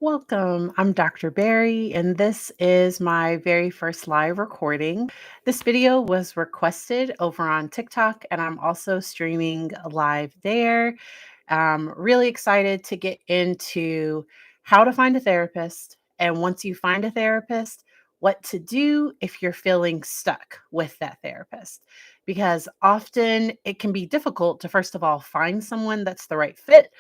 Welcome. I'm Dr. Barry, and this is my very first live recording. This video was requested over on TikTok, and I'm also streaming live there. I'm really excited to get into how to find a therapist, and once you find a therapist, what to do if you're feeling stuck with that therapist. Because often it can be difficult to, first of all, find someone that's the right fit.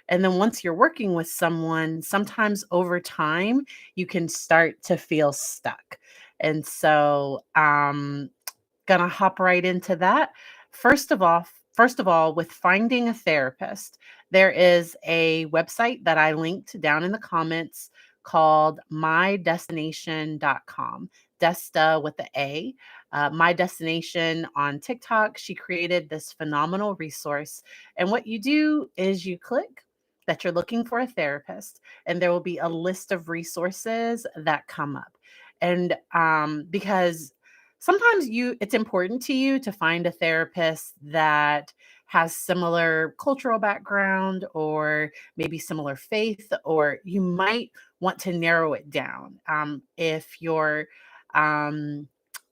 And then once you're working with someone, sometimes over time, you can start to feel stuck. And so, gonna hop right into that. First of all, with finding a therapist, there is a website that I linked down in the comments called mydestination.com. Desta with the A. My Destination on TikTok, she created this phenomenal resource. And what you do is you click that you're looking for a therapist, and there will be a list of resources that come up. And because sometimes it's important to you to find a therapist that has similar cultural background or maybe similar faith, or you might want to narrow it down. If you're um,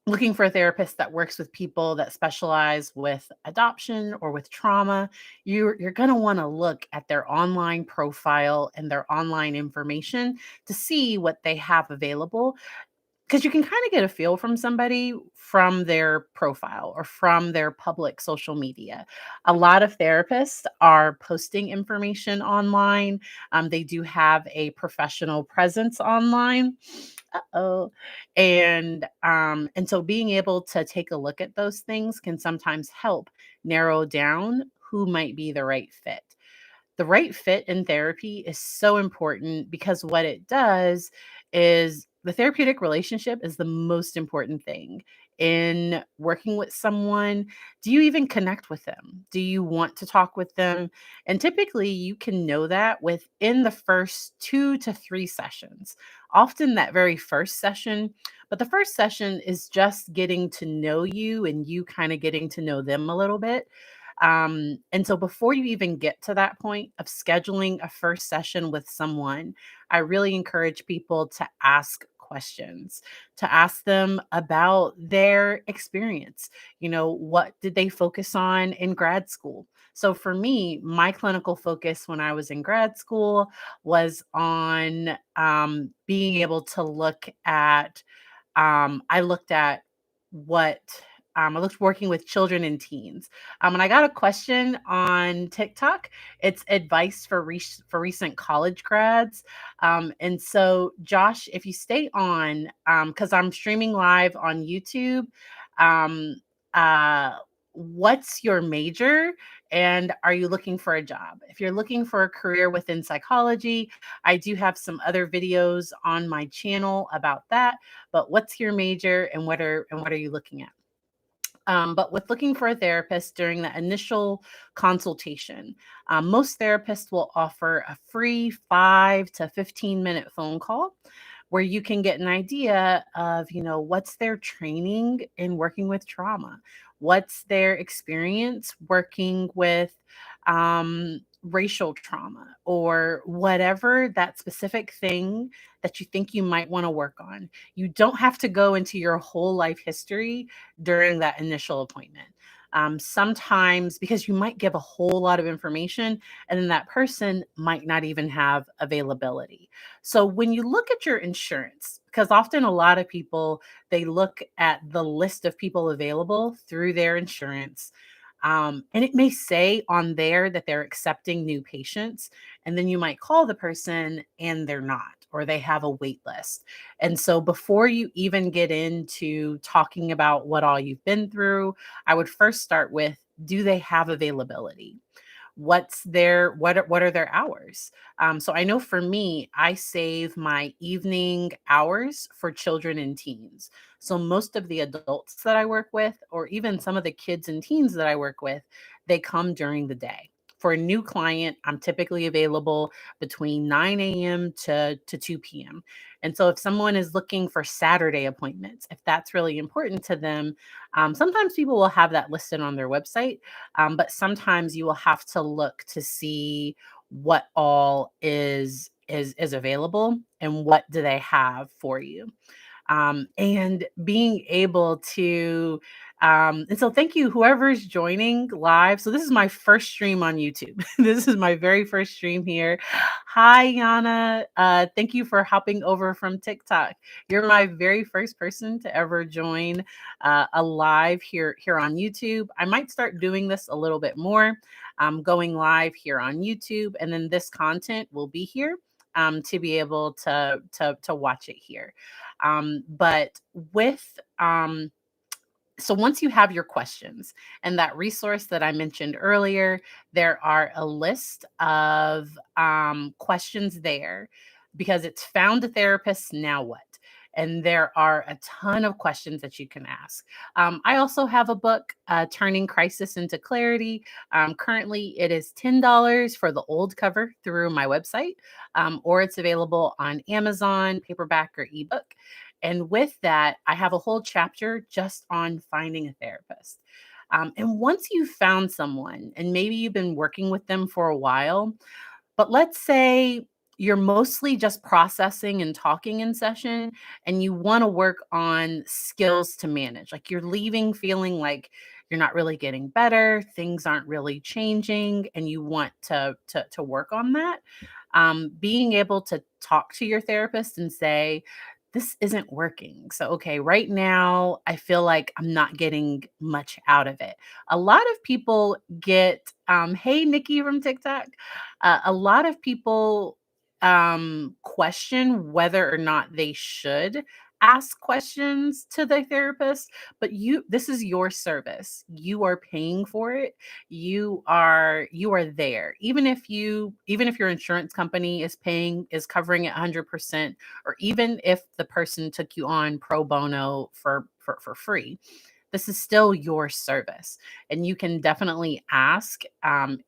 looking for a therapist that works with people that specialize with adoption or with trauma, you're going to want to look at their online profile and their online information to see what they have available, because you can kind of get a feel from somebody from their profile or from their public social media. A lot of therapists are posting information online. They do have a professional presence online. Uh-oh. And so being able to take a look at those things can sometimes help narrow down who might be the right fit. The right fit in therapy is so important because what it does is the therapeutic relationship is the most important thing in working with someone. Do you even connect with them? Do you want to talk with them? And typically, you can know that within the first 2 to 3 sessions. Often, that very first session, but the first session is just getting to know you and you kind of getting to know them a little bit. And so before you even get to that point of scheduling a first session with someone, I really encourage people to ask questions, to ask them about their experience. What did they focus on in grad school? So for me, my clinical focus when I was in grad school was on being able to look at I looked at what I looked working with children and teens. And I got a question on TikTok. It's advice for recent college grads. And so, Josh, if you stay on, because I'm streaming live on YouTube, um, uh, what's your major? And are you looking for a job? If you're looking for a career within psychology, I do have some other videos on my channel about that. But what's your major, and what are you looking at? But with looking for a therapist during the initial consultation, most therapists will offer a free 5 to 15 minute phone call where you can get an idea of, what's their training in working with trauma, what's their experience working with racial trauma, or whatever that specific thing that you think you might want to work on. You don't have to go into your whole life history during that initial appointment. Sometimes, because you might give a whole lot of information and then that person might not even have availability. So when you look at your insurance, because often a lot of people, they look at the list of people available through their insurance. And it may say on there that they're accepting new patients, and then you might call the person and they're not, or they have a wait list. And so before you even get into talking about what all you've been through, I would first start with, do they have availability? What are their hours? So I know for me, I save my evening hours for children and teens. So most of the adults that I work with, or even some of the kids and teens that I work with, they come during the day. For a new client, I'm typically available between 9 a.m. to 2 p.m. And so if someone is looking for Saturday appointments, if that's really important to them, sometimes people will have that listed on their website, but sometimes you will have to look to see what all is is available and what do they have for you. And being able to and so thank you whoever's joining live. So this is my first stream on YouTube. This is my very first stream here. Hi Yana, thank you for hopping over from TikTok. You're my very first person to ever join a live here on YouTube. I might start doing this a little bit more, going live here on YouTube, and then this content will be here to be able to watch it here. But with so once you have your questions and that resource that I mentioned earlier, there are a list of questions there because it's found a therapist, now what? And there are a ton of questions that you can ask. I also have a book, Turning Crisis into Clarity. Currently, it is $10 for the old cover through my website, or it's available on Amazon, paperback, or ebook. And with that, I have a whole chapter just on finding a therapist. And once you've found someone, and maybe you've been working with them for a while, but let's say you're mostly just processing and talking in session, and you want to work on skills to manage. Like you're leaving feeling like you're not really getting better, things aren't really changing, and you want to work on that. Being able to talk to your therapist and say, this isn't working. So, okay, right now I feel like I'm not getting much out of it. A lot of people get, hey, Nikki from TikTok, a lot of people question whether or not they should ask questions to their therapist, but this is your service. You are paying for it. You are there. Even if your insurance company is covering it 100%, or even if the person took you on pro bono for free, this is still your service. And you can definitely ask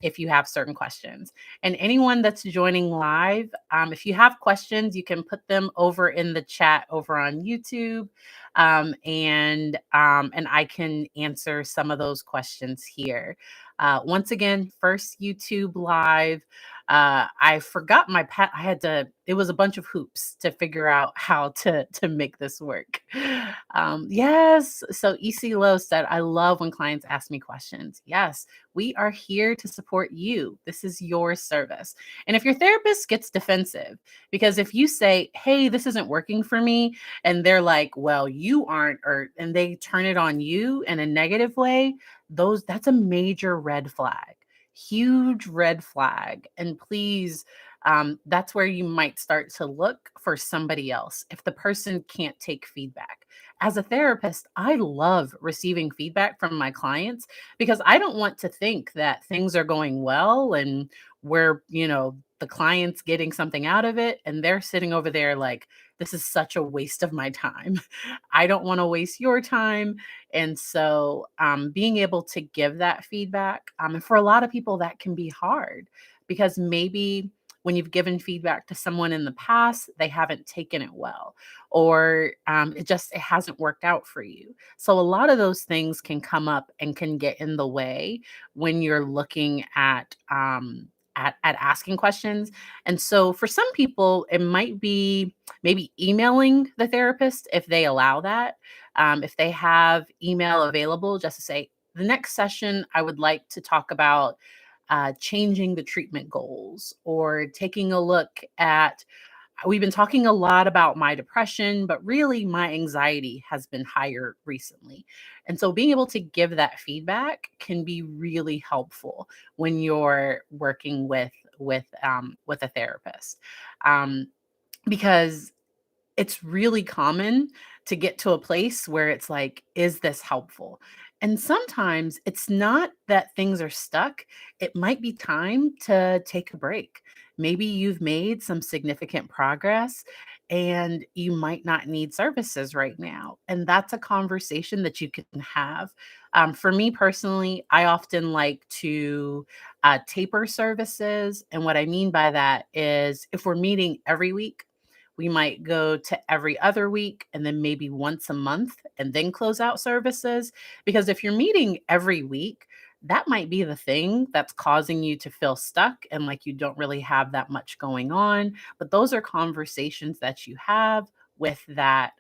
if you have certain questions. And anyone that's joining live, if you have questions, you can put them over in the chat over on YouTube. And I can answer some of those questions here. Once again, first YouTube live. I forgot my pat. It was a bunch of hoops to figure out how to make this work. Yes. So EC Low said, I love when clients ask me questions. Yes, we are here to support you. This is your service. And if your therapist gets defensive, because if you say, hey, this isn't working for me, and they're like, well, you aren't, and they turn it on you in a negative way, that's a major red flag. Huge red flag. And please, that's where you might start to look for somebody else if the person can't take feedback. As a therapist, I love receiving feedback from my clients because I don't want to think that things are going well and the client's getting something out of it and they're sitting over there like, this is such a waste of my time. I don't want to waste your time. And so being able to give that feedback, and for a lot of people, that can be hard because maybe when you've given feedback to someone in the past, they haven't taken it well, or it hasn't worked out for you. So a lot of those things can come up and can get in the way when you're looking at asking questions. And so for some people, it might be maybe emailing the therapist if they allow that. If they have email available, just to say, the next session, I would like to talk about changing the treatment goals or taking a look at. We've been talking a lot about my depression, but really my anxiety has been higher recently. And so being able to give that feedback can be really helpful when you're working with a therapist. Um, because it's really common to get to a place where it's like, is this helpful? And sometimes it's not that things are stuck. It might be time to take a break. Maybe you've made some significant progress and you might not need services right now. And that's a conversation that you can have. For me personally, I often like to taper services. And what I mean by that is if we're meeting every week, we might go to every other week and then maybe once a month and then close out services. Because if you're meeting every week, that might be the thing that's causing you to feel stuck and like you don't really have that much going on. But those are conversations that you have with that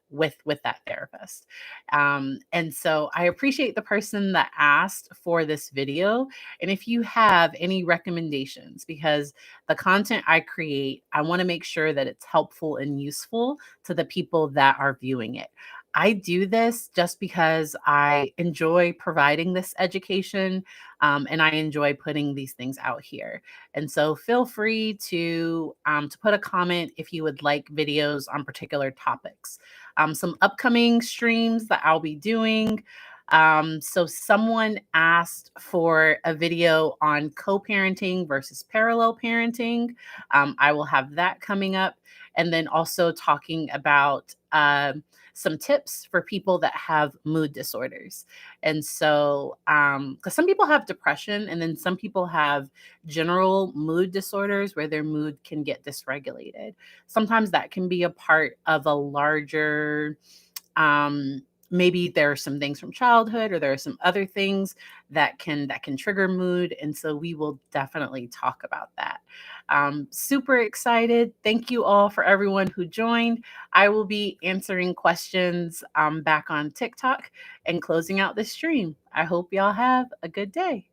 therapist. And so I appreciate the person that asked for this video. And if you have any recommendations, because the content I create, I want to make sure that it's helpful and useful to the people that are viewing it. I do this just because I enjoy providing this education, and I enjoy putting these things out here. And so feel free to put a comment if you would like videos on particular topics. Some upcoming streams that I'll be doing. So someone asked for a video on co-parenting versus parallel parenting. I will have that coming up. And then also talking about some tips for people that have mood disorders. And so, because some people have depression, and then some people have general mood disorders where their mood can get dysregulated. Sometimes that can be a part of a larger, maybe there are some things from childhood, or there are some other things that can trigger mood, and so we will definitely talk about that. Super excited. Thank you all for everyone who joined. I will be answering questions back on TikTok and closing out the stream. I hope y'all have a good day.